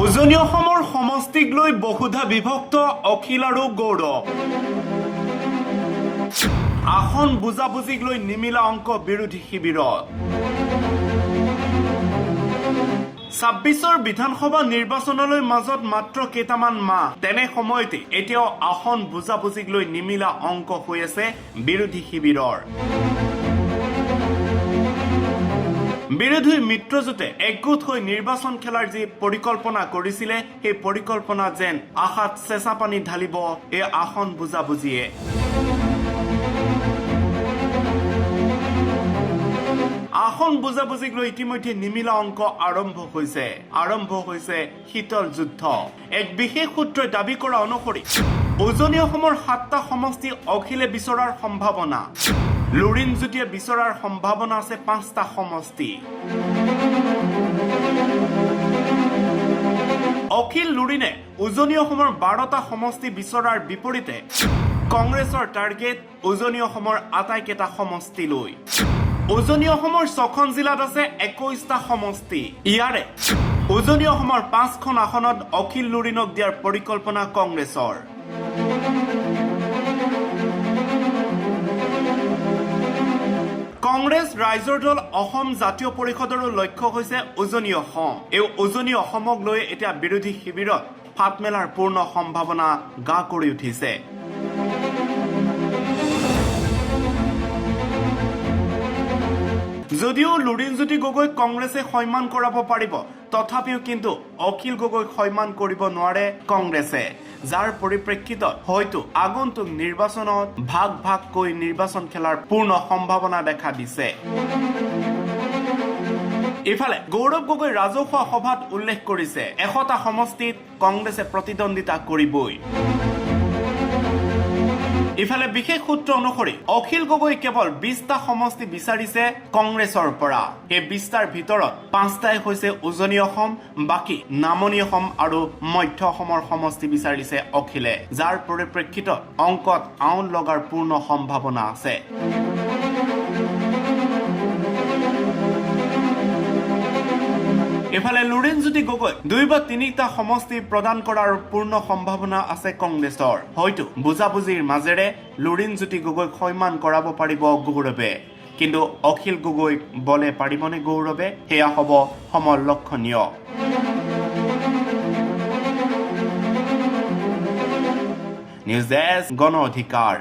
উজনি অসমৰ সমষ্টিক লৈ বহুধা বিভক্ত অখিল আৰু গৌৰৱ। আসন বুজাবুজিক লৈ নিমিলা অংক বিৰোধী শিবিৰত। ২৬ৰ বিধানসভা নিৰ্বাচনলৈ মাজত মাত্ৰ কেইটামান মাহ, তেনে সময়তে এতিয়াও আসন বুজাবুজিক লৈ নিমিলা অংক হৈ আছে বিৰোধী শিবিৰৰ। বিৰোধী মিত্ৰজোঁটে একগোট হৈ নিৰ্বাচন খেলাৰ যি পৰিকল্পনা কৰিছিলে, সেই পৰিকল্পনা যেন আশাত চেঁচা পানী ঢালিব এই আসন বুজাবুজিয়ে। আসন বুজাবুজিক লৈ ইতিমধ্যে নিমিলা অংক আৰম্ভ হৈছে শীতল যুদ্ধ। এক বিশেষ সূত্ৰই দাবী কৰা অনুসৰি উজনি অসমৰ ৭টা সমষ্টি অখিলে বিচৰাৰ সম্ভাৱনা, লুৰিণজ্যোতিয়ে বিচৰাৰ সম্ভাৱনা আছে ৫টা সমষ্টি। অখিল লুৰিণে উজনি অসমৰ ১২টা সমষ্টি বিচৰাৰ বিপৰীতে কংগ্ৰেছৰ টাৰ্গেট উজনি অসমৰ আটাইকেইটা সমষ্টি লৈ। উজনি অসমৰ ৬খন জিলাত আছে ২১টা সমষ্টি। ইয়াৰে উজনি অসমৰ ৫খন আসনত অখিল লুৰিণক দিয়াৰ পৰিকল্পনা কংগ্ৰেছৰ। কংগ্ৰেছ ৰাইজৰ দল অসম জাতীয় পৰিষদৰো লক্ষ্য হৈছে উজনি অসম। এই উজনি অসমক লৈ এতিয়া বিৰোধী শিবিৰত ফাট মেলাৰ পূৰ্ণ সম্ভাৱনা গা কৰি উঠিছে। যদিও লুৰিণজ্যোতি গগৈক কংগ্ৰেছে সন্মান কৰাব পাৰিব, তথাপিও কিন্তু অখিল গগৈক সন্মান কৰিব নোৱাৰে কংগ্ৰেছে, যাৰ পৰিপ্ৰেক্ষিতত হয়তো আগন্তুক নিৰ্বাচনত ভাগ ভাগকৈ নিৰ্বাচন খেলাৰ পূৰ্ণ সম্ভাৱনা দেখা দিছে। ইফালে গৌৰৱ গগৈ ৰাজহুৱা সভাত উল্লেখ কৰিছে ১০০টা সমষ্টিত কংগ্ৰেছে প্ৰতিদ্বন্দ্বিতা কৰিবই। ইফালে বিশেষ সূত্ৰ অনুসৰি অখিল গগৈ কেৱল ২০টা সমষ্টি বিচাৰিছে কংগ্ৰেছৰ পৰা। এই ২০টাৰ ভিতৰত ৫টাই হৈছে উজনি অসম, বাকী নামনি অসম আৰু মধ্য অসমৰ সমষ্টি বিচাৰিছে অখিলে, যাৰ পৰিপ্ৰেক্ষিতত অংকত আউল লগাৰ পূৰ্ণ সম্ভাৱনা আছে। ইফালে লুৰিণজ্যোতি গগৈ ২ বা ৩টা সমষ্টি প্ৰদান কৰাৰ পূৰ্ণ সম্ভাৱনা আছে কংগ্ৰেছৰ। হয়তো বুজাবুজিৰ মাজেৰে লুৰিণজ্যোতি গগৈক সন্মান কৰাব পাৰিব গৌৰৱে, কিন্তু অখিল গগৈক বলে পাৰিবনে গৌৰৱে, সেয়া হ'ব সমলক্ষণীয়। নিউজ ডেস্ক, গণ অধিকাৰ।